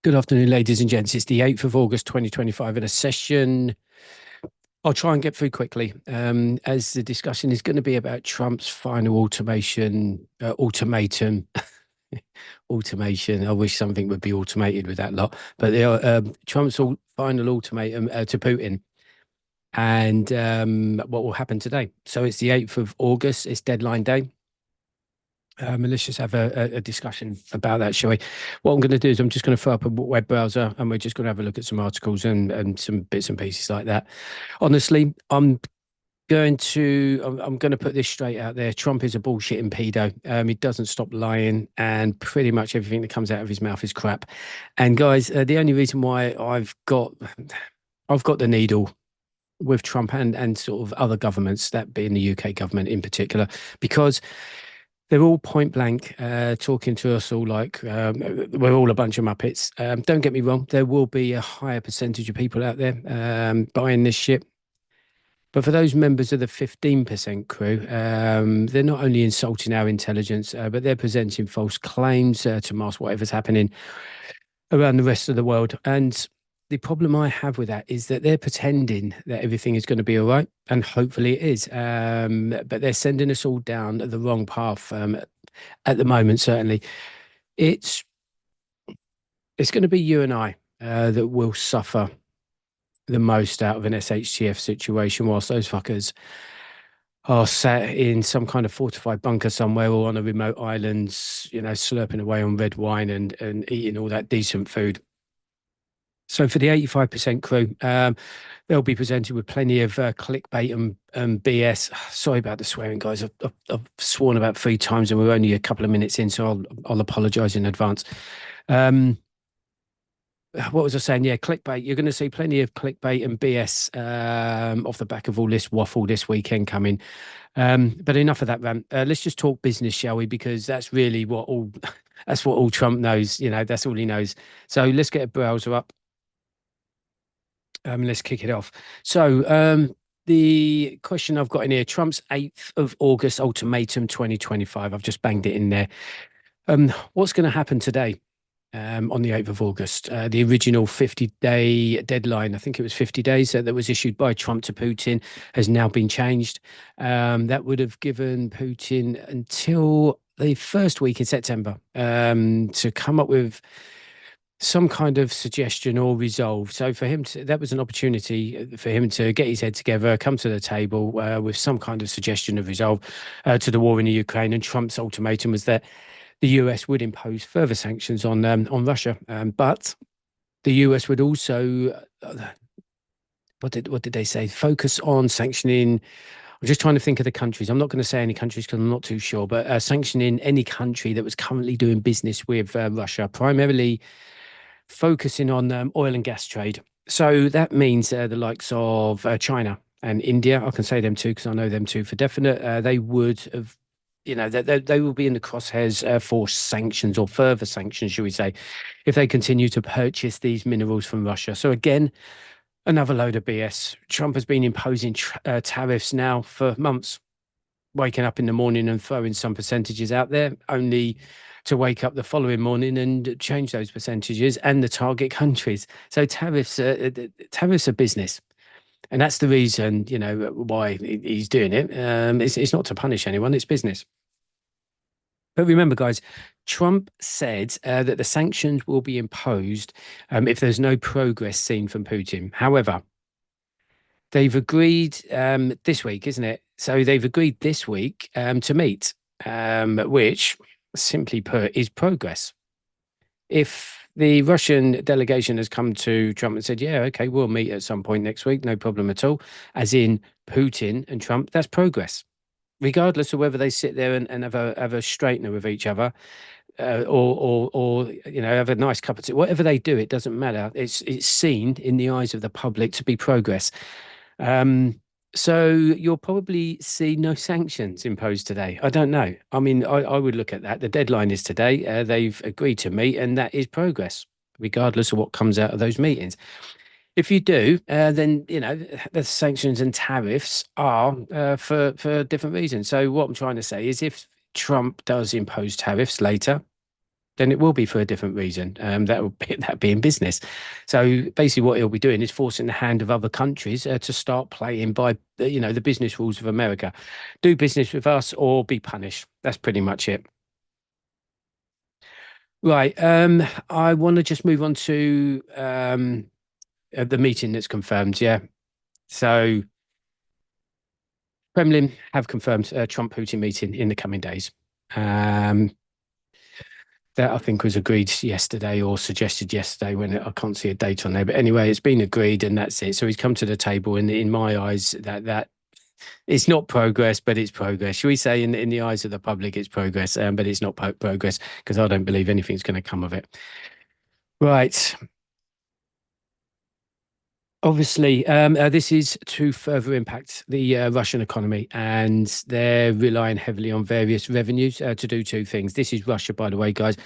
Good afternoon, ladies and gents. It's the 8th of August, 2025, and a session I'll try and get through quickly, as the discussion is going to be about Trump's final ultimatum. Automation. I wish something would be automated with that lot, but Trump's final ultimatum to Putin and what will happen today. So it's the 8th of August, it's deadline day. And let's just have a discussion about that, shall we? What I'm going to do is I'm just going to throw up a web browser and we're just going to have a look at some articles and some bits and pieces like that. Honestly, I'm going to put this straight out there. Trump is a bullshitting pedo. He doesn't stop lying, and pretty much everything that comes out of his mouth is crap. And guys, the only reason why I've got the needle with Trump and sort of other governments, that being the UK government in particular, because they're all point blank talking to us all like we're all a bunch of muppets. Don't get me wrong, there will be a higher percentage of people out there buying this shit. But for those members of the 15% crew, they're not only insulting our intelligence, but they're presenting false claims to mask whatever's happening around the rest of the world. And the problem I have with that is that they're pretending that everything is going to be all right, and hopefully it is. But they're sending us all down the wrong path at the moment. Certainly, it's it's going to be you and I that will suffer the most out of an SHTF situation, whilst those fuckers are sat in some kind of fortified bunker somewhere or on a remote island, slurping away on red wine and eating all that decent food. So for the 85% crew, they'll be presented with plenty of clickbait and BS. Sorry about the swearing, guys. I've sworn about 3 times and we're only a couple of minutes in, so I'll apologise in advance. What was I saying? Yeah, clickbait. You're going to see plenty of clickbait and BS off the back of all this waffle this weekend coming. But enough of that rant. Let's just talk business, shall we? Because that's really what all that's what all Trump knows. That's all he knows. So let's get a browser up. Let's kick it off. So the question I've got in here: Trump's 8th of August ultimatum 2025. I've just banged it in there. What's going to happen today? On the 8th of August. The original 50-day deadline, I think it was 50 days, that was issued by Trump to Putin, has now been changed. That would have given Putin until the first week in September to come up with some kind of suggestion or resolve. So for him that was an opportunity for him to get his head together, come to the table with some kind of suggestion of resolve to the war in the Ukraine. And Trump's ultimatum was that the US would impose further sanctions on Russia, but the US would also what did they say? Focus on sanctioning. I'm just trying to think of the countries. I'm not going to say any countries because I'm not too sure, but sanctioning any country that was currently doing business with Russia, primarily focusing on oil and gas trade. So that means the likes of China and India. I can say them too because I know them too for definite. They would have, they will be in the crosshairs for sanctions or further sanctions, should we say, if they continue to purchase these minerals from Russia. So again, another load of BS. Trump has been imposing tariffs now for months, waking up in the morning and throwing some percentages out there, only to wake up the following morning and change those percentages and the target countries. So tariffs are business. And that's the reason, why he's doing it. It's not to punish anyone, it's business. But remember, guys, Trump said that the sanctions will be imposed if there's no progress seen from Putin. However, they've agreed this week, isn't it? So they've agreed this week to meet, which, simply put, is progress. If the Russian delegation has come to Trump and said, yeah, okay, we'll meet at some point next week, no problem at all, as in Putin and Trump, that's progress. Regardless of whether they sit there and have a straightener with each other, or have a nice cup of tea, whatever they do, it doesn't matter. It's seen in the eyes of the public to be progress. So you'll probably see no sanctions imposed today. I don't know. I mean, I would look at that. The deadline is today. They've agreed to meet, and that is progress, regardless of what comes out of those meetings. If you do, then the sanctions and tariffs are for different reasons. So what I'm trying to say is, if Trump does impose tariffs later, then it will be for a different reason. That will be that be in business. So basically, what he'll be doing is forcing the hand of other countries to start playing by the business rules of America. Do business with us or be punished. That's pretty much it. Right. I want to just move on to the meeting that's confirmed. Yeah. So Kremlin have confirmed a Trump Putin meeting in the coming days. Um, that I think was agreed yesterday or suggested yesterday I can't see a date on there. But anyway, it's been agreed and that's it. So he's come to the table and in my eyes that it's not progress, but it's progress. Should we say in the eyes of the public it's progress, but it's not progress because I don't believe anything's going to come of it. Right. Obviously, this is to further impact the Russian economy, and they're relying heavily on various revenues to do two things. This is Russia, by the way, guys.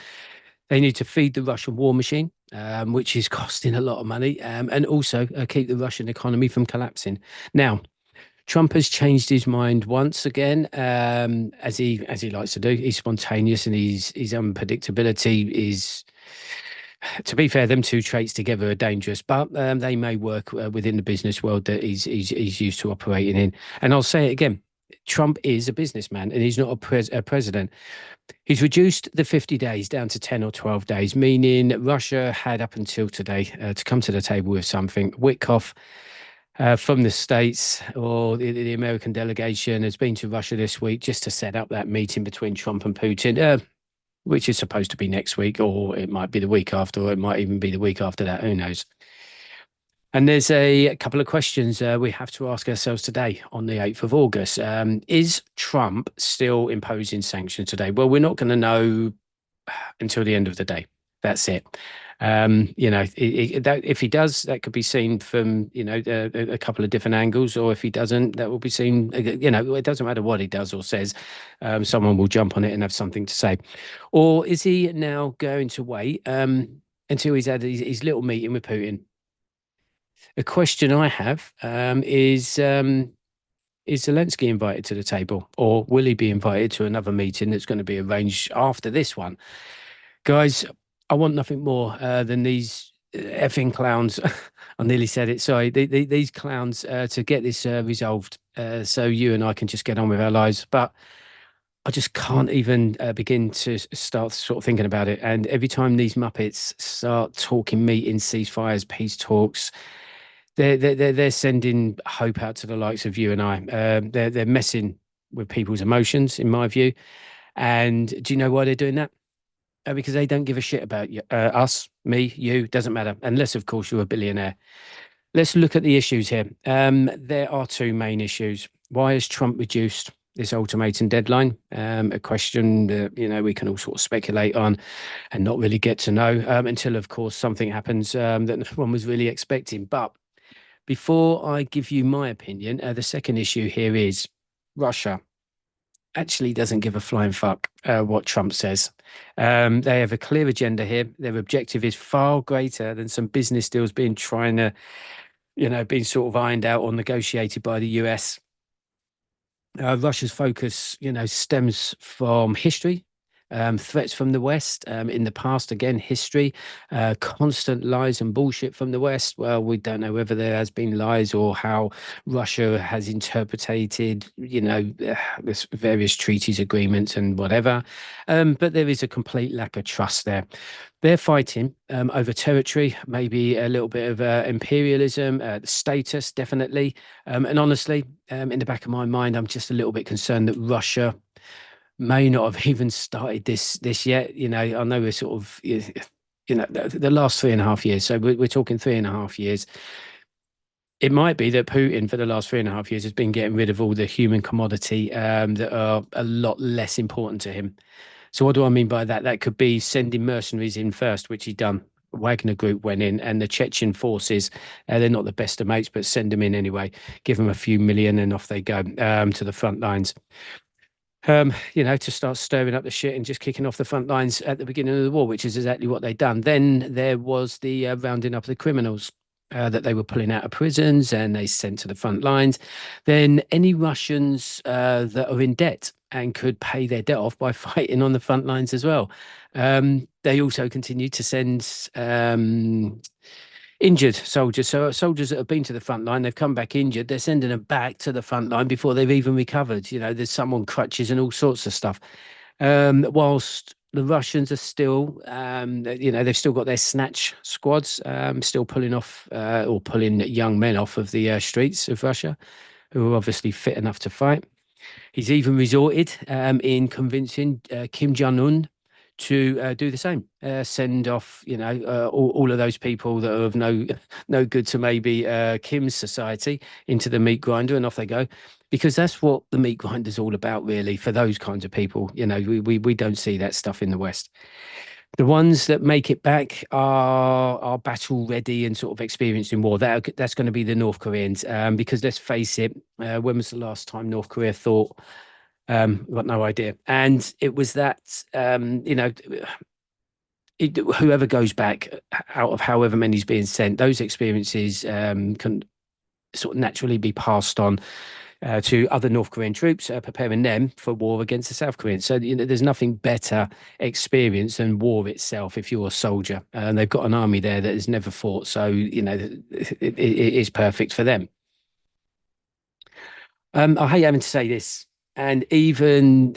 They need to feed the Russian war machine, which is costing a lot of money, and also keep the Russian economy from collapsing. Now, Trump has changed his mind once again, as he likes to do. He's spontaneous, and his unpredictability is, to be fair, them two traits together are dangerous, but they may work within the business world that he's used to operating in. And I'll say it again. Trump is a businessman and he's not a president. He's reduced the 50 days down to 10 or 12 days, meaning Russia had up until today to come to the table with something. Witkoff from the States or the American delegation has been to Russia this week just to set up that meeting between Trump and Putin, which is supposed to be next week, or it might be the week after, or it might even be the week after that. Who knows? And there's a couple of questions we have to ask ourselves today on the 8th of August. Is Trump still imposing sanctions today? Well, we're not going to know until the end of the day. That's it. If he does, that could be seen from, a couple of different angles, or if he doesn't, that will be seen, it doesn't matter what he does or says, someone will jump on it and have something to say. Or is he now going to wait until he's had his little meeting with Putin? A question I have is Zelensky invited to the table, or will he be invited to another meeting that's going to be arranged after this one? Guys, I want nothing more than these effing clowns. I nearly said it. Sorry, these clowns to get this resolved, so you and I can just get on with our lives. But I just can't even begin to start sort of thinking about it. And every time these Muppets start talking meetings, ceasefires, peace talks, they're sending hope out to the likes of you and I. They're messing with people's emotions, in my view. And do you know why they're doing that? Because they don't give a shit about you, us, me, you, doesn't matter. Unless, of course, you're a billionaire. Let's look at the issues here. There are two main issues. Why has Trump reduced this ultimatum deadline? A question that, we can all sort of speculate on and not really get to know until, of course, something happens that no one was really expecting. But before I give you my opinion, the second issue here is Russia actually doesn't give a flying fuck what Trump says. They have a clear agenda here. Their objective is far greater than some business deals being being sort of ironed out or negotiated by the US. Russia's focus, stems from history, threats from the West. In the past, again, history, constant lies and bullshit from the West. Well, we don't know whether there has been lies or how Russia has interpreted, this various treaties, agreements, and whatever. But there is a complete lack of trust there. They're fighting over territory, maybe a little bit of imperialism, status, definitely. And honestly, in the back of my mind, I'm just a little bit concerned that Russia may not have even started this yet. I know we're sort of, the last 3.5 years. So we're talking 3.5 years. It might be that Putin, for the last 3.5 years, has been getting rid of all the human commodity that are a lot less important to him. So what do I mean by that? That could be sending mercenaries in first, which he'd done. Wagner Group went in, and the Chechen forces, they're not the best of mates, but send them in anyway, give them a few million and off they go to the front lines. To start stirring up the shit and just kicking off the front lines at the beginning of the war, which is exactly what they'd done. Then there was the rounding up the criminals that they were pulling out of prisons and they sent to the front lines. Then any Russians that are in debt, and could pay their debt off by fighting on the front lines as well. They also continue to send injured soldiers. So soldiers that have been to the front line, they've come back injured. They're sending them back to the front line before they've even recovered. There's some on crutches and all sorts of stuff. Whilst the Russians are still, they've still got their snatch squads, still pulling off or pulling young men off of the streets of Russia, who are obviously fit enough to fight. He's even resorted in convincing Kim Jong-un to do the same, send off, all of those people that are of no good to maybe Kim's society into the meat grinder, and off they go, because that's what the meat grinder is all about, really, for those kinds of people. We don't see that stuff in the West. The ones that make it back are battle ready and sort of experienced in war. That's going to be the North Koreans, because let's face it, when was the last time North Korea thought? I've got no idea. And it was that, whoever goes back out of however many's being sent, those experiences can sort of naturally be passed on to other North Korean troops, preparing them for war against the South Koreans. So, there's nothing better experience than war itself if you're a soldier. And they've got an army there that has never fought. So, it is perfect for them. I hate having to say this, and even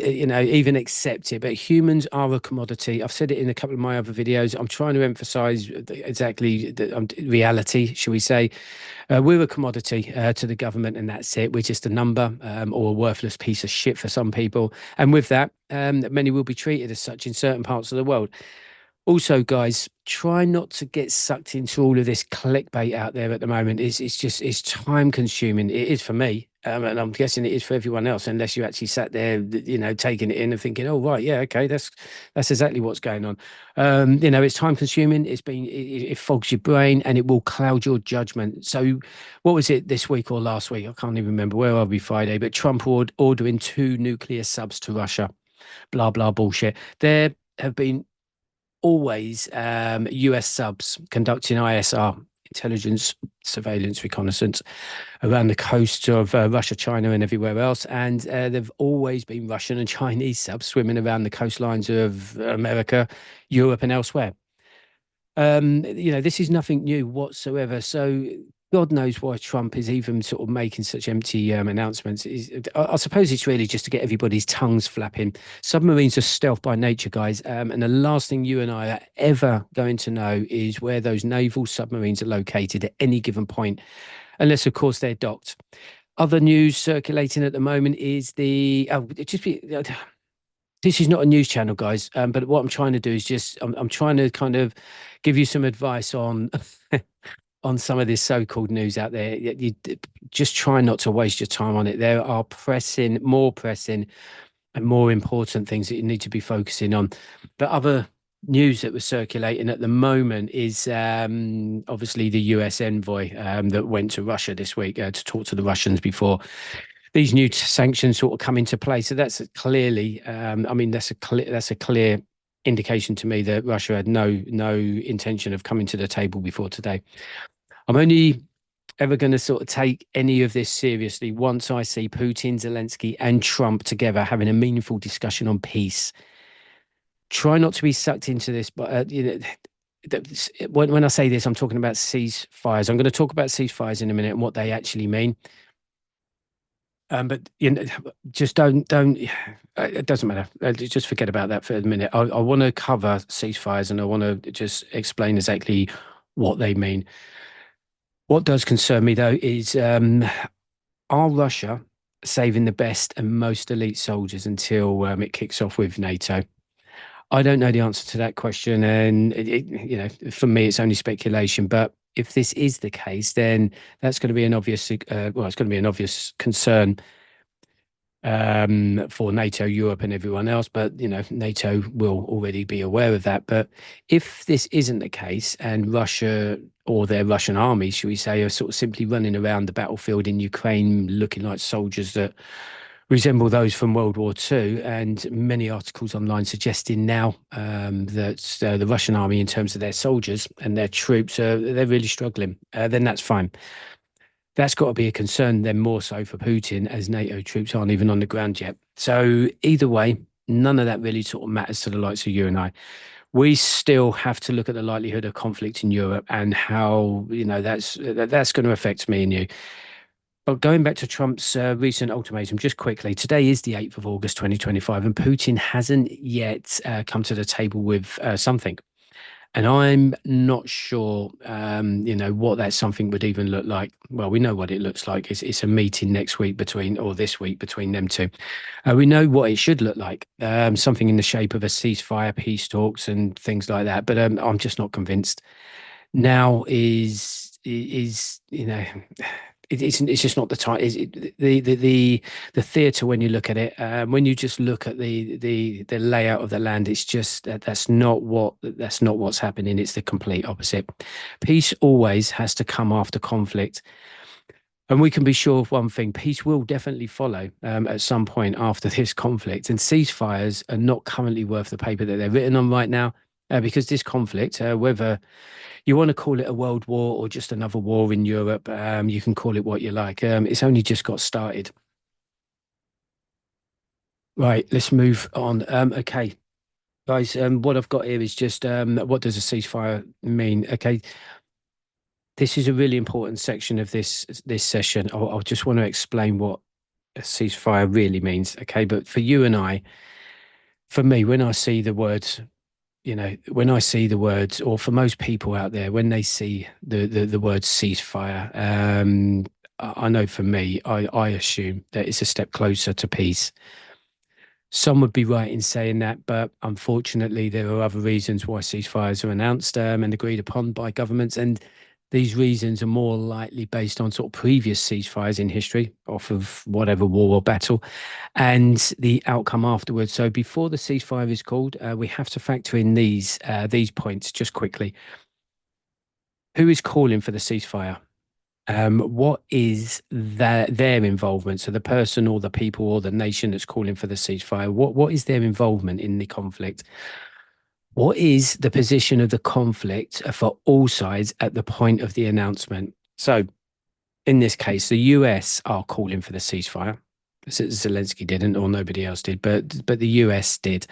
accept it, but humans are a commodity. I've said it in a couple of my other videos. I'm trying to emphasize exactly the reality, shall we say. We're a commodity to the government, and that's it. We're just a number, or a worthless piece of shit for some people. And with that, many will be treated as such in certain parts of the world. Also, guys, try not to get sucked into all of this clickbait out there at the moment. It's time consuming. It is for me, and I'm guessing it is for everyone else, unless you actually sat there, taking it in and thinking, "Oh, right, yeah, okay, that's exactly what's going on." It's time consuming. It fogs your brain and it will cloud your judgment. So, what was it this week or last week? I can't even remember. Where are we Friday? But Trump ordering 2 nuclear subs to Russia. Blah blah bullshit. There have been always US subs conducting ISR, intelligence, surveillance, reconnaissance, around the coast of Russia, China, and everywhere else. And there've always been Russian and Chinese subs swimming around the coastlines of America, Europe, and elsewhere. This is nothing new whatsoever. So God knows why Trump is even sort of making such empty announcements. I suppose it's really just to get everybody's tongues flapping. Submarines are stealth by nature, guys. And the last thing you and I are ever going to know is where those naval submarines are located at any given point, unless, of course, they're docked. Other news circulating at the moment is this is not a news channel, guys. But what I'm trying to do is I'm trying to kind of give you some advice on on some of this so-called news out there. You just try not to waste your time on it. There are more pressing and more important things that you need to be focusing on. But other news that was circulating at the moment is obviously the US envoy that went to Russia this week to talk to the Russians before these new sanctions sort of come into play. So that's clearly, that's a clear indication to me that Russia had no intention of coming to the table before today. I'm only ever going to sort of take any of this seriously once I see Putin, Zelensky, and Trump together having a meaningful discussion on peace. Try not to be sucked into this, but when I say this, I'm talking about ceasefires. I'm going to talk about ceasefires in a minute and what they actually mean. But just don't. It doesn't matter. Just forget about that for a minute. I want to cover ceasefires, and I want to just explain exactly what they mean. What does concern me, though, is are Russia saving the best and most elite soldiers until it kicks off with NATO? I don't know the answer to that question, and for me, it's only speculation. But if this is the case, then that's going to be an obvious. It's going to be an obvious concern for NATO, Europe, and everyone else. But NATO will already be aware of that. But if this isn't the case, and Russia or their Russian army, should we say, are sort of simply running around the battlefield in Ukraine, looking like soldiers that resemble those from World War II, and many articles online suggesting now that the Russian army, in terms of their soldiers and their troops, they're really struggling, then that's fine. That's got to be a concern then, more so for Putin, as NATO troops aren't even on the ground yet. So either way, none of that really sort of matters to the likes of you and I. We still have to look at the likelihood of conflict in Europe and how, that's going to affect me and you. But going back to Trump's recent ultimatum, just quickly, today is the 8th of August, 2025, and Putin hasn't yet come to the table with something. And I'm not sure, what that something would even look like. Well, we know what it looks like. It's a meeting next week or this week between them two. We know what it should look like, something in the shape of a ceasefire, peace talks, and things like that. But I'm just not convinced. Now is it's just not the time. Is it, the theatre when you look at it, when you just look at the layout of the land, it's just that's not what's happening. It's the complete opposite. Peace always has to come after conflict. And we can be sure of one thing: peace will definitely follow at some point after this conflict. And ceasefires are not currently worth the paper that they're written on right now, because this conflict, whether you want to call it a world war or just another war in Europe, you can call it what you like. It's only just got started. Right, let's move on. Okay, guys, what I've got here is just what does a ceasefire mean? Okay, this is a really important section of this session. I'll just want to explain what a ceasefire really means. Okay, but for you and I, for me, when I see the words, when I see the words, or for most people out there, when they see the word ceasefire, I know for me, I assume that it's a step closer to peace. Some would be right in saying that, but unfortunately, there are other reasons why ceasefires are announced and agreed upon by governments. And these reasons are more likely based on sort of previous ceasefires in history, off of whatever war or battle, and the outcome afterwards. So before the ceasefire is called, we have to factor in these points just quickly. Who is calling for the ceasefire? What is their involvement? So the person or the people or the nation that's calling for the ceasefire, what is their involvement in the conflict? What is the position of the conflict for all sides at the point of the announcement? So in this case, the US are calling for the ceasefire. Zelensky didn't, or nobody else did, but the US did,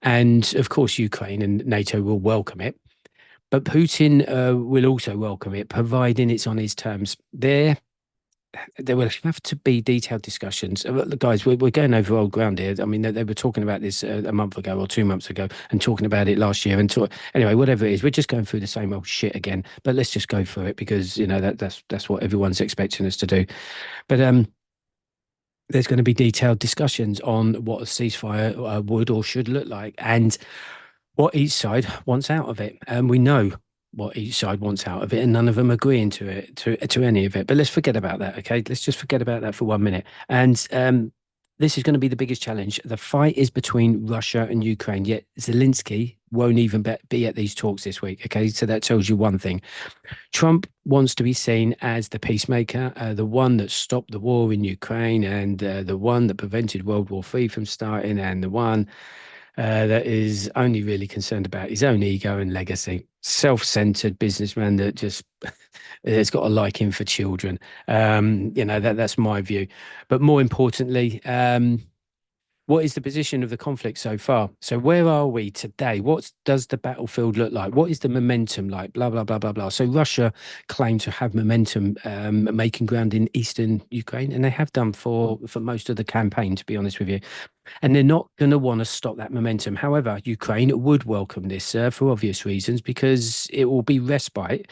and of course Ukraine and NATO will welcome it. But Putin will also welcome it, providing it's on his terms. There will have to be detailed discussions. Guys, we're going over old ground here. I mean, they were talking about this a month ago or 2 months ago and talking about it last year. Anyway, whatever it is, we're just going through the same old shit again. But let's just go through it because, that's what everyone's expecting us to do. But there's going to be detailed discussions on what a ceasefire would or should look like and what each side wants out of it. And we know what each side wants out of it, and none of them agreeing to it, to any of it. But let's forget about that, okay? Let's just forget about that for 1 minute. And this is going to be the biggest challenge. The fight is between Russia and Ukraine, yet Zelensky won't even be at these talks this week, okay? So that tells you one thing. Trump wants to be seen as the peacemaker, the one that stopped the war in Ukraine, and the one that prevented World War III from starting, and the one that is only really concerned about his own ego and legacy. Self-centered businessman that just has got a liking for children. That's my view. But more importantly, what is the position of the conflict so far? So where are we today? What does the battlefield look like? What is the momentum like? Blah, blah, blah, blah, blah. So Russia claimed to have momentum making ground in eastern Ukraine, and they have done for most of the campaign, to be honest with you. And they're not going to want to stop that momentum. However, Ukraine would welcome this for obvious reasons because it will be respite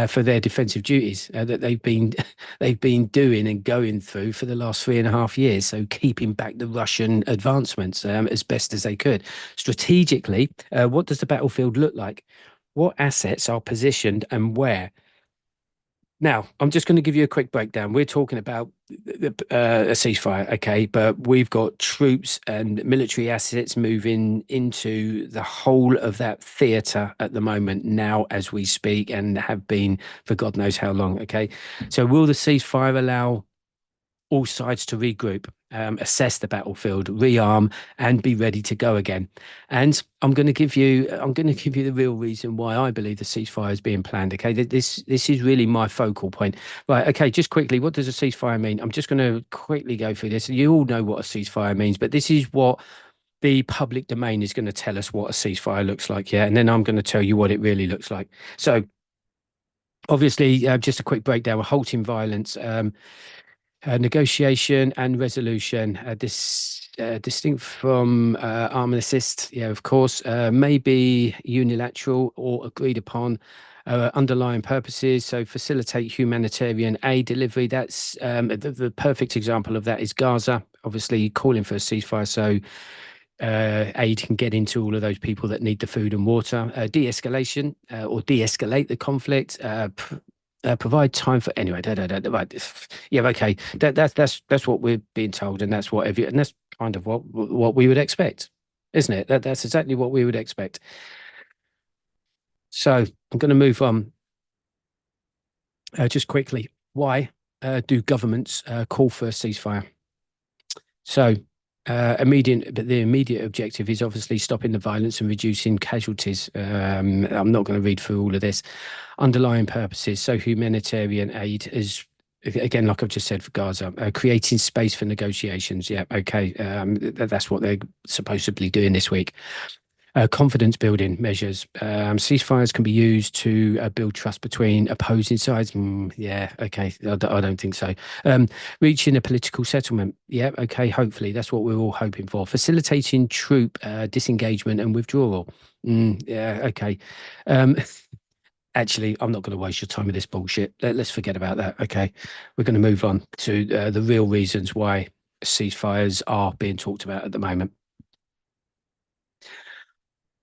for their defensive duties that they've been doing and going through for the last 3.5 years. So keeping back the Russian advancements as best as they could. Strategically, what does the battlefield look like? What assets are positioned and where? Now, I'm just going to give you a quick breakdown. We're talking about a ceasefire, okay, but we've got troops and military assets moving into the whole of that theatre at the moment now as we speak and have been for God knows how long, okay? So will the ceasefire allow all sides to regroup, assess the battlefield, rearm, and be ready to go again. And I'm going to give you the real reason why I believe the ceasefire is being planned. Okay, this is really my focal point. Right. Okay. Just quickly, what does a ceasefire mean? I'm just going to quickly go through this. You all know what a ceasefire means, but this is what the public domain is going to tell us what a ceasefire looks like. Yeah, and then I'm going to tell you what it really looks like. So. Obviously, just a quick breakdown: halting violence, negotiation and resolution. This distinct from arm and assist, yeah, of course, may be unilateral or agreed upon. Underlying purposes, so facilitate humanitarian aid delivery. That's the perfect example of that is Gaza. Obviously, calling for a ceasefire so aid can get into all of those people that need the food and water. De-escalation or de-escalate the conflict. Provide time for anyway. Right. Yeah, okay. That's what we're being told, and that's what and that's kind of what we would expect, isn't it? That's exactly what we would expect. So I'm going to move on just quickly. Why do governments call for a ceasefire? So the immediate objective is obviously stopping the violence and reducing casualties. I'm not going to read through all of this. Underlying purposes, so humanitarian aid is, again, like I've just said for Gaza, creating space for negotiations. Yeah, okay, that's what they're supposedly doing this week. Confidence building measures. Ceasefires can be used to build trust between opposing sides. Yeah, okay. I don't think so. Reaching a political settlement. Yeah, okay. Hopefully, that's what we're all hoping for. Facilitating troop disengagement and withdrawal. Yeah, okay. Actually, I'm not going to waste your time with this bullshit. Let's forget about that. Okay, we're going to move on to the real reasons why ceasefires are being talked about at the moment.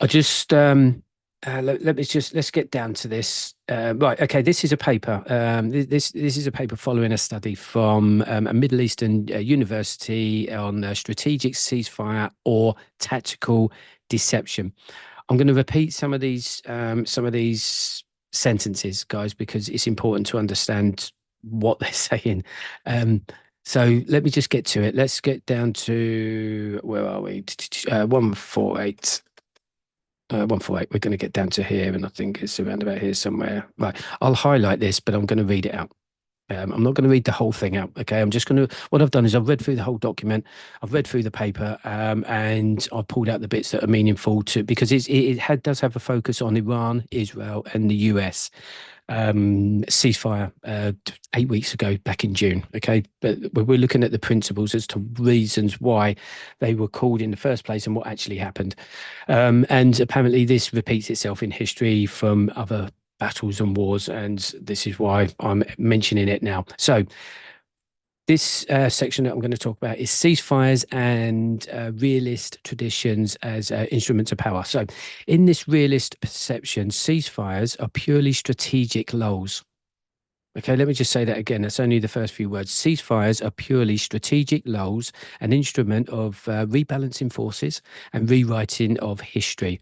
I just let me just let's get down to this. Right, okay. This is a paper. This is a paper following a study from a Middle Eastern university on strategic ceasefire or tactical deception. I'm going to repeat some of these sentences, guys, because it's important to understand what they're saying. So let me just get to it. Let's get down to where are we? 148. 148. We're going to get down to here, and I think it's around about here somewhere. Right. I'll highlight this, but I'm going to read it out. I'm not going to read the whole thing out. Okay. I'm just going to, what I've done is I've read through the whole document. I've read through the paper, and I've pulled out the bits that are meaningful to, because does have a focus on Iran, Israel, and the US ceasefire 8 weeks ago, back in June. Okay, but we're looking at the principles as to reasons why they were called in the first place and what actually happened. And apparently, this repeats itself in history from other battles and wars, and this is why I'm mentioning it now. So this section that I'm going to talk about is ceasefires and realist traditions as instruments of power. So, in this realist perception, ceasefires are purely strategic lulls. Okay, let me just say that again. That's only the first few words. Ceasefires are purely strategic lulls, an instrument of rebalancing forces and rewriting of history,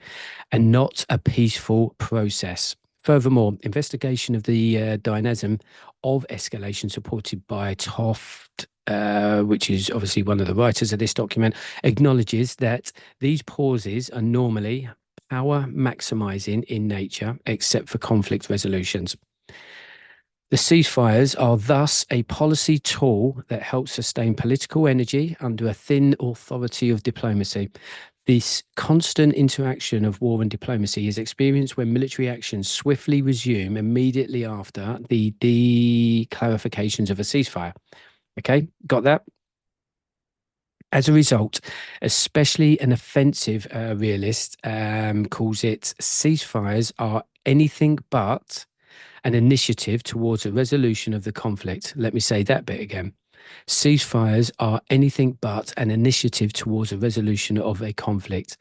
and not a peaceful process. Furthermore, investigation of the dynamism of escalation supported by Toft, which is obviously one of the writers of this document, acknowledges that these pauses are normally power maximizing in nature, except for conflict resolutions. The ceasefires are thus a policy tool that helps sustain political energy under a thin authority of diplomacy. This constant interaction of war and diplomacy is experienced when military actions swiftly resume immediately after the declarifications of a ceasefire. Okay, got that? As a result, especially an offensive realist calls it ceasefires are anything but an initiative towards a resolution of the conflict. Let me say that bit again. Ceasefires are anything but an initiative towards a resolution of a conflict.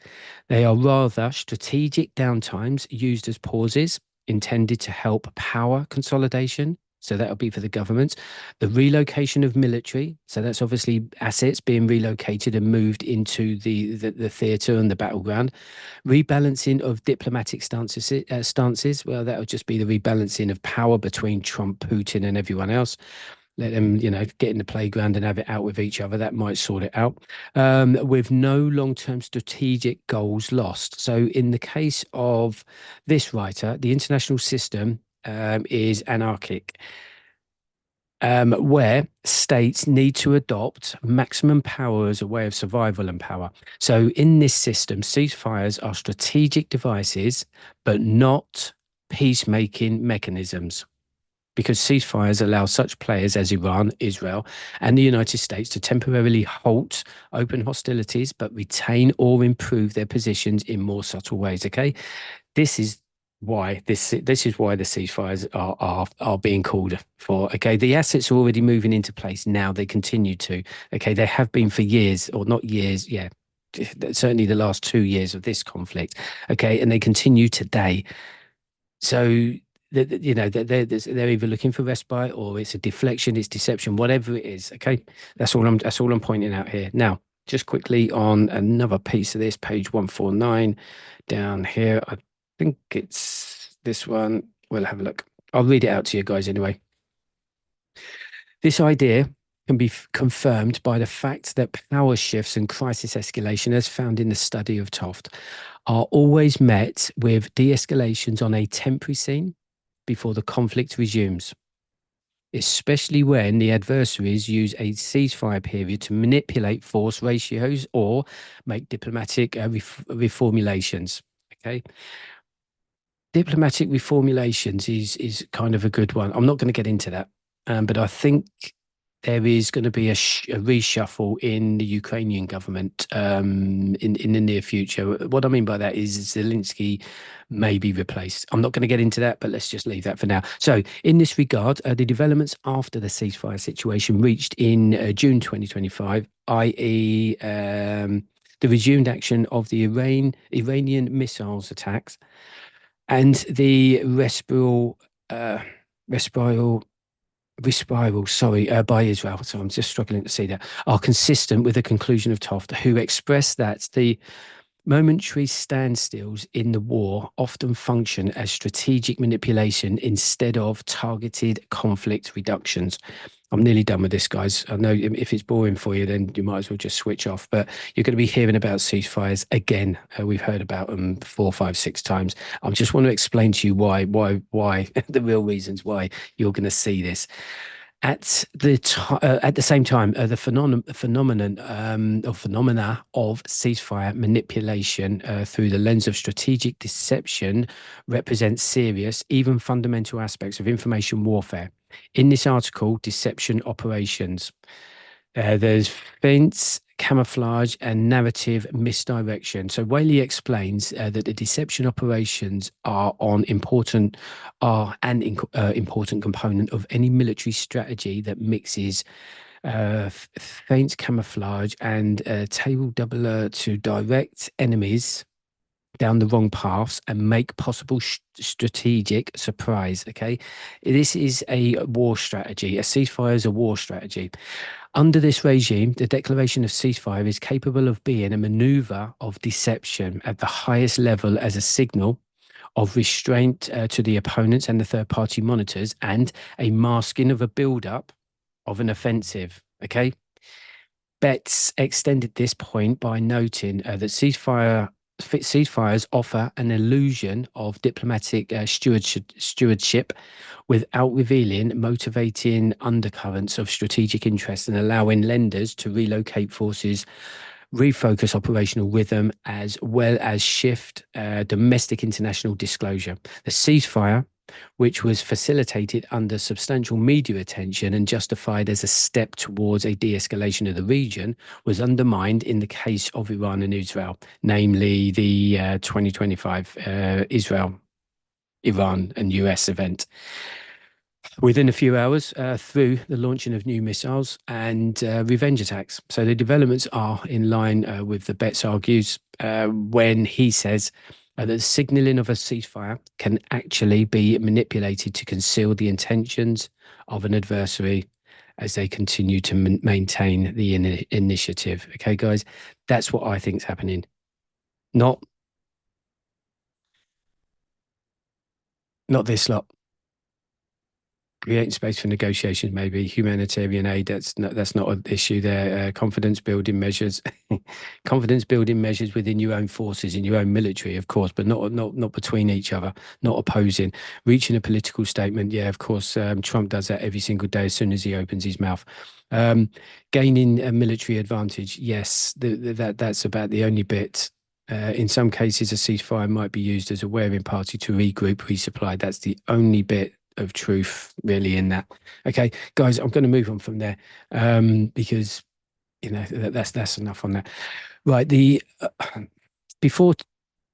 They are rather strategic downtimes used as pauses intended to help power consolidation. So that'll be for the government. The relocation of military. So that's obviously assets being relocated and moved into the theatre and the battleground. Rebalancing of diplomatic stances. Well, that would just be the rebalancing of power between Trump, Putin, and everyone else. Let them, get in the playground and have it out with each other. That might sort it out. With no long-term strategic goals lost. So, in the case of this writer, the international system is anarchic, where states need to adopt maximum power as a way of survival and power. So, in this system, ceasefires are strategic devices, but not peacemaking mechanisms, because ceasefires allow such players as Iran, Israel, and the United States to temporarily halt open hostilities, but retain or improve their positions in more subtle ways. Okay, this is this is why the ceasefires are being called for. Okay, the assets are already moving into place now. They continue to. Okay, they have been for years, or not years. Yeah, certainly the last 2 years of this conflict. Okay, and they continue today. So they're either looking for respite, or it's a deflection, it's deception, whatever it is. Okay, that's all I'm pointing out here. Now, just quickly on another piece of this, page 149 down here. I think it's this one. We'll have a look. I'll read it out to you guys anyway. This idea can be confirmed by the fact that power shifts and crisis escalation, as found in the study of Toft, are always met with de-escalations on a temporary scene before the conflict resumes, especially when the adversaries use a ceasefire period to manipulate force ratios or make diplomatic reformulations. Okay, diplomatic reformulations is kind of a good one. I'm not going to get into that, but I think there is going to be a reshuffle in the Ukrainian government in the near future. What I mean by that is Zelensky may be replaced. I'm not going to get into that, but let's just leave that for now. So, in this regard, the developments after the ceasefire situation reached in June 2025, i.e., the resumed action of the Iranian missiles attacks and the respiral by Israel, so I'm just struggling to see that, are consistent with the conclusion of Toft, who expressed that the momentary standstills in the war often function as strategic manipulation instead of targeted conflict reductions. I'm nearly done with this, guys. I know if it's boring for you, then you might as well just switch off. But you're going to be hearing about ceasefires again. We've heard about them 4, 5, 6 times. I just want to explain to you why the real reasons why you're going to see this. At the same time, the phenomenon or phenomena of ceasefire manipulation through the lens of strategic deception represents serious, even fundamental aspects of information warfare. In this article, deception operations. There's fence, camouflage, and narrative misdirection. So Whaley explains that the deception operations are an important component of any military strategy that mixes feint, camouflage, and table doubler to direct enemies down the wrong paths and make possible strategic surprise. Okay, this is a war strategy. A ceasefire is a war strategy. Under this regime, the declaration of ceasefire is capable of being a maneuver of deception at the highest level as a signal of restraint to the opponents and the third party monitors, and a masking of a build up of an offensive. Okay. Betts extended this point by noting that ceasefires offer an illusion of diplomatic stewardship without revealing motivating undercurrents of strategic interest and allowing lenders to relocate forces, refocus operational rhythm, as well as shift domestic international disclosure. The ceasefire, which was facilitated under substantial media attention and justified as a step towards a de-escalation of the region, was undermined in the case of Iran and Israel, namely the 2025 Israel, Iran and US event. Within a few hours, through the launching of new missiles and revenge attacks. So the developments are in line with the Betts argues when he says that the signaling of a ceasefire can actually be manipulated to conceal the intentions of an adversary as they continue to maintain the initiative. Okay, guys, that's what I think is happening. Not this lot. Creating space for negotiations, maybe humanitarian aid. That's not an issue there. Confidence building measures, confidence building measures within your own forces, in your own military, of course, but not between each other, not opposing. Reaching a political statement, yeah, of course. Trump does that every single day as soon as he opens his mouth. Um, Gaining a military advantage, yes, that's about the only bit. In some cases, a ceasefire might be used as a wearing party to regroup, resupply. That's the only bit of truth really in that. Okay, guys, I'm going to move on from there because that's enough on that. Right, the before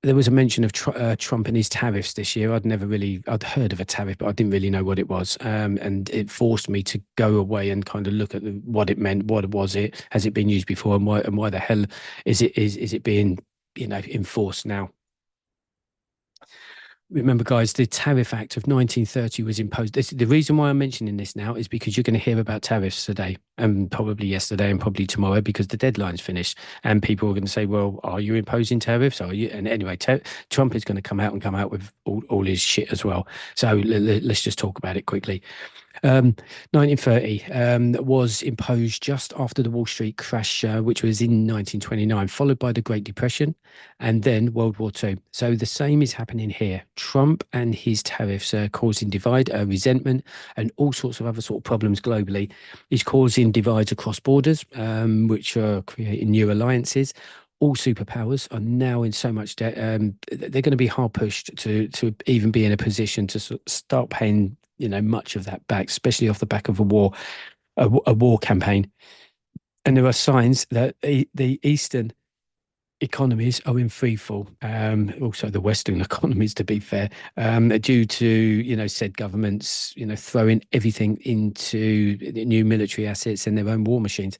there was a mention of Trump and his tariffs this year. I'd heard of a tariff, but I didn't really know what it was. And it forced me to go away and kind of look at what it meant. What was it? Has it been used before? And why the hell is it being enforced now? Remember, guys, the Tariff Act of 1930 was imposed. The reason why I'm mentioning this now is because you're going to hear about tariffs today and probably yesterday and probably tomorrow because the deadline's finished. And people are going to say, well, are you imposing tariffs? Are you? And anyway, Trump is going to come out with all his shit as well. So let's just talk about it quickly. 1930 was imposed just after the Wall Street crash, which was in 1929, followed by the Great Depression and then World War II. So the same is happening here. Trump and his tariffs are causing divide, resentment, and all sorts of other sort of problems globally. He's causing divides across borders, which are creating new alliances. All superpowers are now in so much debt. They're going to be hard pushed to even be in a position to start paying much of that back, especially off the back of a war campaign. And there are signs that the Eastern economies are in free fall. Also, the Western economies, to be fair, due to said governments throwing everything into new military assets and their own war machines.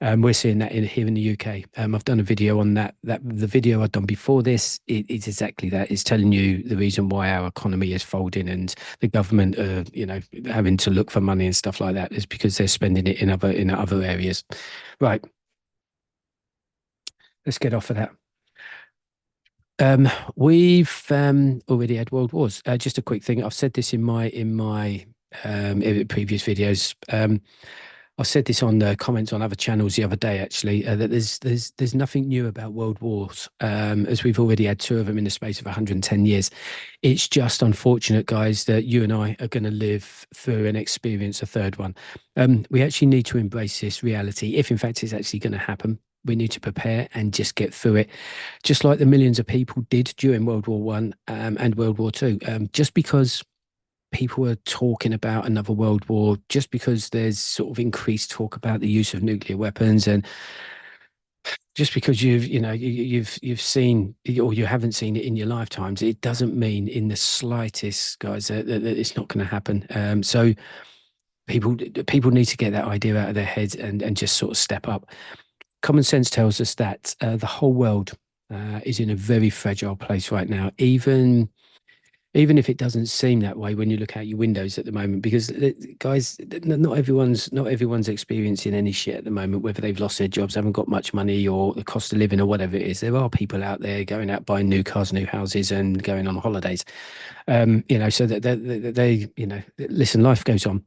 We're seeing that here in the UK. I've done a video on that. The video I've done before this it's exactly that. It's telling you the reason why our economy is folding and the government, having to look for money and stuff like that is because they're spending it in other areas. Right. Let's get off of that. We've already had world wars. Just a quick thing. I've said this in my previous videos. I said this on the comments on other channels the other day, actually, that there's nothing new about world wars, as we've already had two of them in the space of 110 years. It's just unfortunate, guys, that you and I are going to live through and experience a third one. We actually need to embrace this reality. If in fact it's actually going to happen, we need to prepare and just get through it, just like the millions of people did during World War One and World War Two. Just because people are talking about another world war, just because there's sort of increased talk about the use of nuclear weapons, and just because you've seen or you haven't seen it in your lifetimes, it doesn't mean in the slightest, guys, that it's not going to happen. So people need to get that idea out of their heads and just sort of step up. Common sense tells us that the whole world is in a very fragile place right now, even if it doesn't seem that way when you look out your windows at the moment, because guys, not everyone's experiencing any shit at the moment, whether they've lost their jobs, haven't got much money, or the cost of living, or whatever it is. There are people out there going out buying new cars, new houses, and going on holidays. So that they listen, life goes on.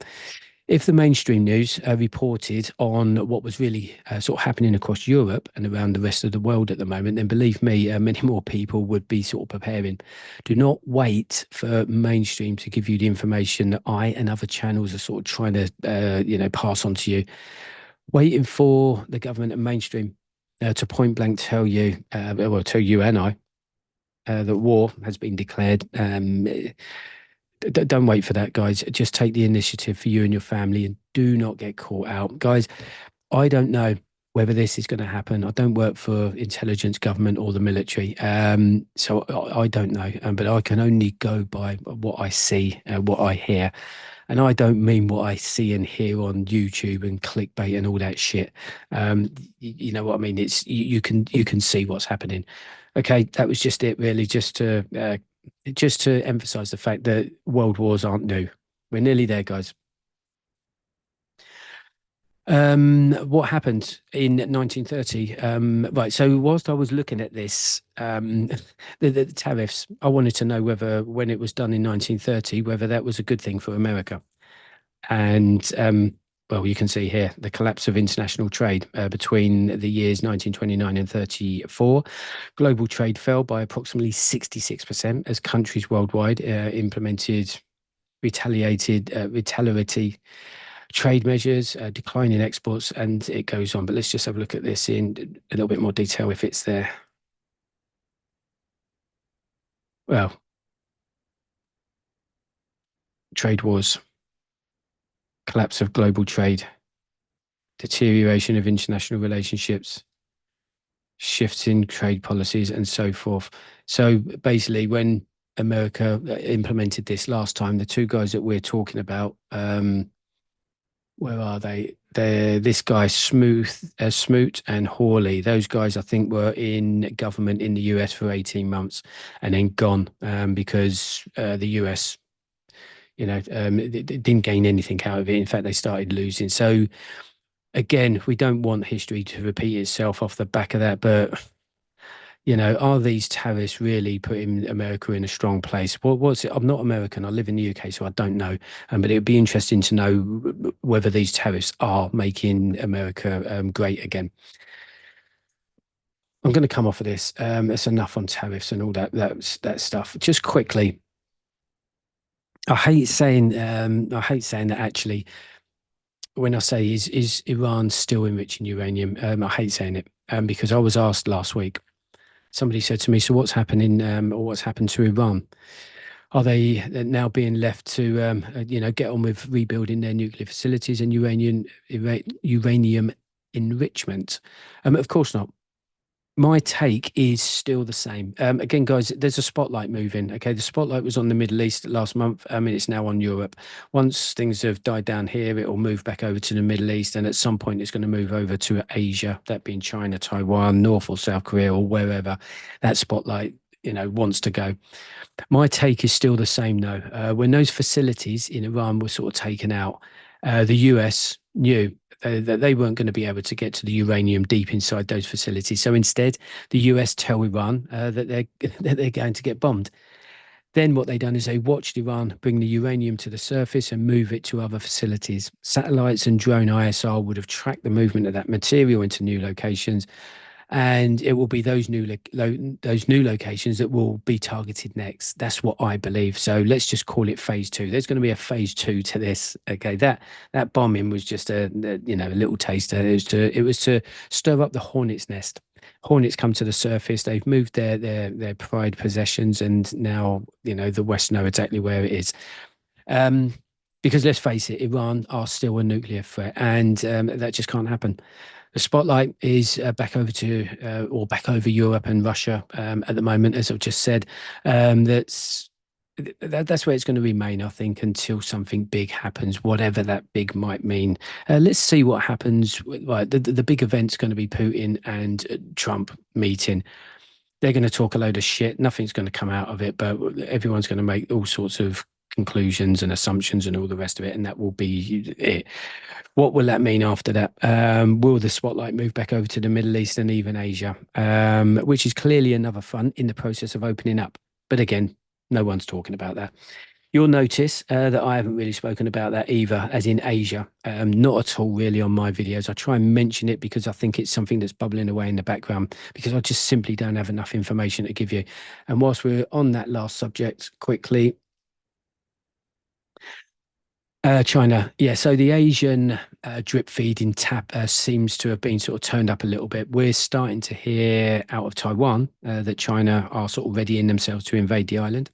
If the mainstream news reported on what was really sort of happening across Europe and around the rest of the world at the moment, then believe me, many more people would be sort of preparing. Do not wait for mainstream to give you the information that I and other channels are sort of trying to, pass on to you. Waiting for the government and mainstream to point blank tell you, tell you and I, that war has been declared. Don't wait for that, guys. Just take the initiative for you and your family and do not get caught out. Guys, I don't know whether this is going to happen. I don't work for intelligence, government, or the military. So I don't know. But I can only go by what I see, what I hear. And I don't mean what I see and hear on YouTube and clickbait and all that shit. You know what I mean? It's you can see what's happening. Okay, that was just it, really, just to emphasize the fact that world wars aren't new. We're nearly there, guys. What happened in 1930? Right. So whilst I was looking at this, the tariffs, I wanted to know whether when it was done in 1930, whether that was a good thing for America. And well, you can see here the collapse of international trade between the years 1929 and 34. Global trade fell by approximately 66% as countries worldwide implemented retaliatory trade measures, decline in exports, and it goes on. But let's just have a look at this in a little bit more detail if it's there. Well, trade wars, collapse of global trade, deterioration of international relationships, shifts in trade policies, and so forth. So basically, when America implemented this last time, the two guys that we're talking about, where are they? They're this guy, Smoot and Hawley. Those guys, I think, were in government in the US for 18 months and then gone because the US, didn't gain anything out of it. In fact, they started losing. So again, we don't want history to repeat itself off the back of that, but are these tariffs really putting America in a strong place? What's it? I'm not American. I live in the UK, so I don't know. But it would be interesting to know whether these tariffs are making America great again. I'm going to come off of this. That's enough on tariffs and all that stuff. Just quickly, I hate saying that actually. When I say is Iran still enriching uranium, I hate saying it because I was asked last week. Somebody said to me, "So what's happening, or what's happened to Iran? Are they now being left to, get on with rebuilding their nuclear facilities and uranium enrichment?" Of course not. My take is still the same. Again, guys, there's a spotlight moving. Okay, the spotlight was on the Middle East last month. I mean, it's now on Europe. Once things have died down here, it will move back over to the Middle East, and at some point, it's going to move over to Asia, that being China, Taiwan, North or South Korea, or wherever that spotlight, wants to go. My take is still the same, though. When those facilities in Iran were sort of taken out, the US knew that they weren't going to be able to get to the uranium deep inside those facilities. So instead, the US tell Iran that they're that they're going to get bombed. Then what they done is they watched Iran bring the uranium to the surface and move it to other facilities. Satellites and drone ISR would have tracked the movement of that material into new locations, and it will be those new locations that will be targeted next. That's what I believe. So let's just call it phase two. There's going to be a phase two to this. Okay, that bombing was just a little taster. It was to stir up the hornet's nest. Hornets come to the surface. They've moved their pride possessions, and now the West know exactly where it is. Um, because let's face it, Iran are still a nuclear threat, and that just can't happen. The spotlight is back over Europe and Russia at the moment, as I've just said. That's where it's going to remain, I think, until something big happens, whatever that big might mean. Let's see what happens. Right, the big event's going to be Putin and Trump meeting. They're going to talk a load of shit. Nothing's going to come out of it, but everyone's going to make all sorts of conclusions and assumptions and all the rest of it, and that will be it. What will that mean after that? Will the spotlight move back over to the Middle East and even Asia, which is clearly another front in the process of opening up? But again, no one's talking about that. You'll notice that I haven't really spoken about that either, as in Asia. Not at all, really, on my videos. I try and mention it because I think it's something that's bubbling away in the background because I just simply don't have enough information to give you. And whilst we're on that last subject, quickly, China, yeah. So the Asian drip feeding tap seems to have been sort of turned up a little bit. We're starting to hear out of Taiwan that China are sort of readying themselves to invade the island.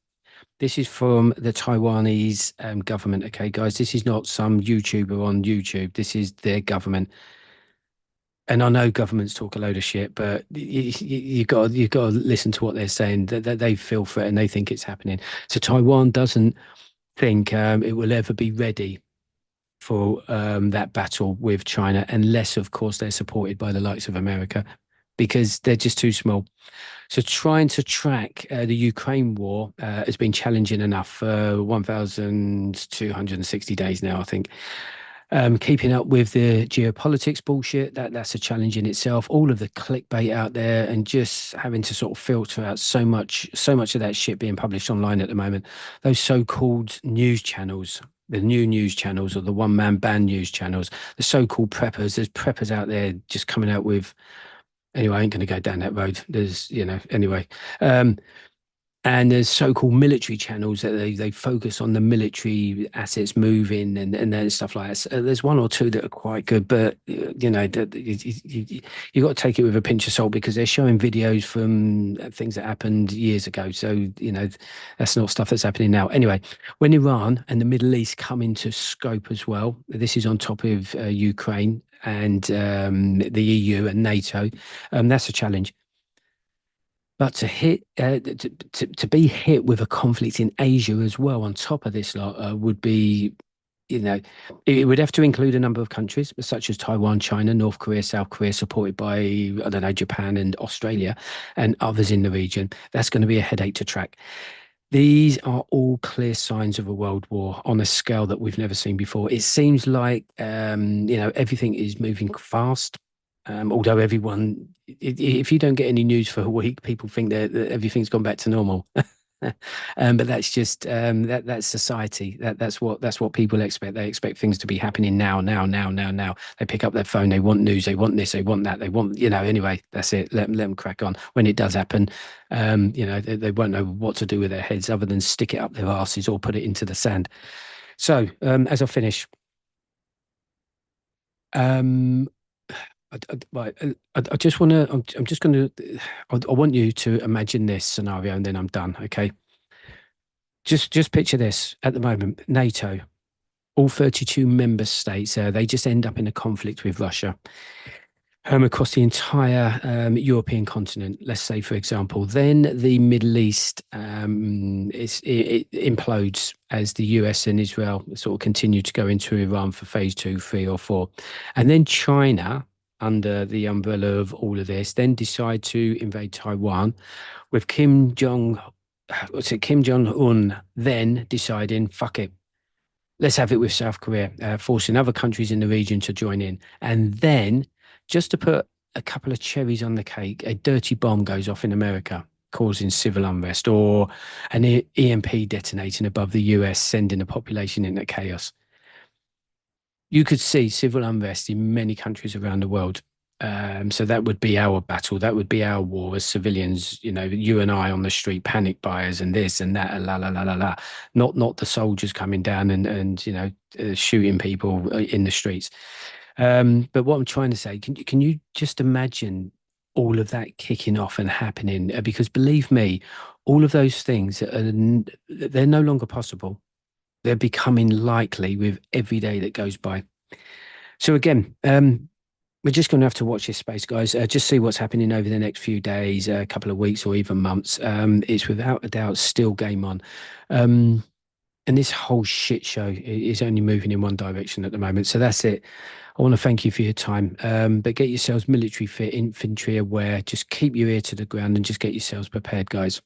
This is from the Taiwanese government. Okay, guys, this is not some YouTuber on YouTube. This is their government. And I know governments talk a load of shit, but you got to listen to what they're saying. That they feel for it and they think it's happening. So Taiwan doesn't think it will ever be ready for that battle with China, unless, of course, they're supported by the likes of America, because they're just too small. So trying to track the Ukraine war has been challenging enough for 1,260 days now, I think. Keeping up with the geopolitics bullshit, that's a challenge in itself. All of the clickbait out there and just having to sort of filter out so much of that shit being published online at the moment. Those so-called news channels. the new news channels or the one-man band news channels, the so-called preppers. There's preppers out there just coming out with. Anyway, I ain't going to go down that road. There's, anyway. Um, and there's so-called military channels that they focus on the military assets moving and then stuff like that. So there's one or two that are quite good, but you got to take it with a pinch of salt because they're showing videos from things that happened years ago. So that's not stuff that's happening now. Anyway, when Iran and the Middle East come into scope as well, this is on top of Ukraine and the EU and NATO. That's a challenge. But to be hit with a conflict in Asia as well on top of this lot would be, you know, it would have to include a number of countries such as Taiwan, China, North Korea, South Korea, supported by, I don't know, Japan and Australia and others in the region. That's going to be a headache to track. These are all clear signs of a world war on a scale that we've never seen before. It seems like, everything is moving fast. Although everyone, if you don't get any news for a week, people think that everything's gone back to normal. But that's just that's society. That's what people expect. They expect things to be happening now, now, now, now, now. They pick up their phone. They want news. They want this. They want that. They want, Anyway, that's it. Let them crack on. When it does happen, they won't know what to do with their heads other than stick it up their asses or put it into the sand. So, as I finish, um, right, I just want to. I'm just going to. I want you to imagine this scenario, and then I'm done. Okay. Just picture this at the moment. NATO, all 32 member states, they just end up in a conflict with Russia across the entire European continent. Let's say, for example, then the Middle East it implodes as the US and Israel sort of continue to go into Iran for phase two, three, or four. And then China, under the umbrella of all of this, then decide to invade Taiwan with Kim Jong Un then deciding, fuck it, let's have it with South Korea, forcing other countries in the region to join in. And then, just to put a couple of cherries on the cake, a dirty bomb goes off in America, causing civil unrest, or an EMP detonating above the US, sending the population into chaos. You could see civil unrest in many countries around the world. So that would be our battle. That would be our war as civilians. You and I on the street, panic buyers, and this and that, and la la la la la. Not the soldiers coming down and shooting people in the streets. But what I'm trying to say, can you just imagine all of that kicking off and happening? Because believe me, all of those things they're no longer possible. They're becoming likely with every day that goes by. So again, we're just going to have to watch this space, guys. Just see what's happening over the next few days, a couple of weeks, or even months. It's without a doubt still game on. And this whole shit show is only moving in one direction at the moment. So that's it. I want to thank you for your time. But get yourselves military fit, infantry aware. Just keep your ear to the ground and just get yourselves prepared, guys.